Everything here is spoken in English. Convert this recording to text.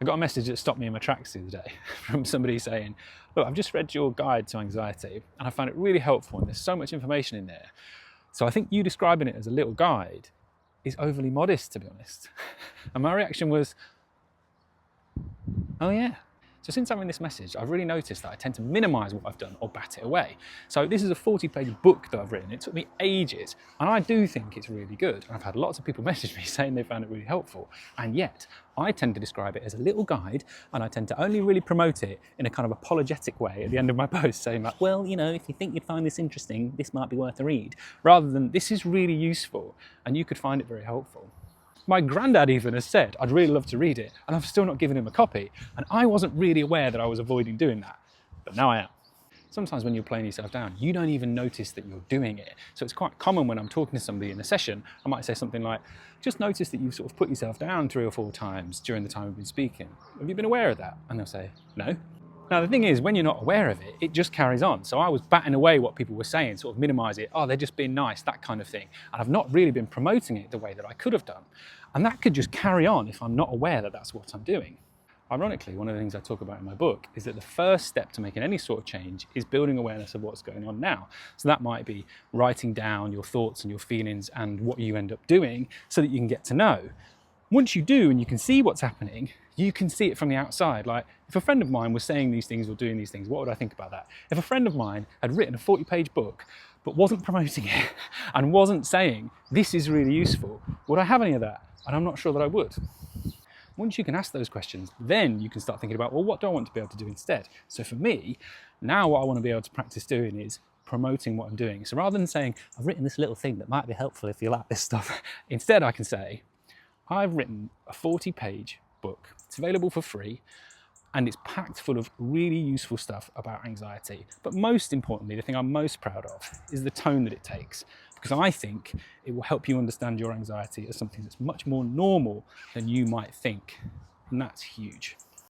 I got a message that stopped me in my tracks the other day from somebody saying, look, I've just read your guide to anxiety and I found it really helpful and there's so much information in there. So I think you describing it as a little guide is overly modest, to be honest. And my reaction was, oh yeah. So since having this message, I've really noticed that I tend to minimize what I've done or bat it away. So this is a 40-page book that I've written. It took me ages, and I do think it's really good. I've had lots of people message me saying they found it really helpful, and yet I tend to describe it as a little guide, and I tend to only really promote it in a kind of apologetic way at the end of my post, saying like, well, you know, if you think you'd find this interesting, this might be worth a read, rather than this is really useful, and you could find it very helpful. My granddad even has said, I'd really love to read it, and I've still not given him a copy. And I wasn't really aware that I was avoiding doing that, but now I am. Sometimes when you're playing yourself down, you don't even notice that you're doing it. So it's quite common when I'm talking to somebody in a session, I might say something like, just notice that you've sort of put yourself down 3 or 4 times during the time we've been speaking. Have you been aware of that? And they'll say, no. Now the thing is, when you're not aware of it, it just carries on. So I was batting away what people were saying, sort of minimise it, oh, they're just being nice, that kind of thing. And I've not really been promoting it the way that I could have done. And that could just carry on if I'm not aware that that's what I'm doing. Ironically, one of the things I talk about in my book is that the first step to making any sort of change is building awareness of what's going on now. So that might be writing down your thoughts and your feelings and what you end up doing so that you can get to know. Once you do and you can see what's happening, you can see it from the outside. Like if a friend of mine was saying these things or doing these things, what would I think about that? If a friend of mine had written a 40-page book but wasn't promoting it and wasn't saying, this is really useful, would I have any of that? And I'm not sure that I would. Once you can ask those questions, then you can start thinking about, well, what do I want to be able to do instead? So for me, now what I want to be able to practice doing is promoting what I'm doing. So rather than saying, I've written this little thing that might be helpful if you like this stuff, instead I can say, I've written a 40-page book. It's available for free and it's packed full of really useful stuff about anxiety. But most importantly, the thing I'm most proud of is the tone that it takes, because I think it will help you understand your anxiety as something that's much more normal than you might think. And that's huge.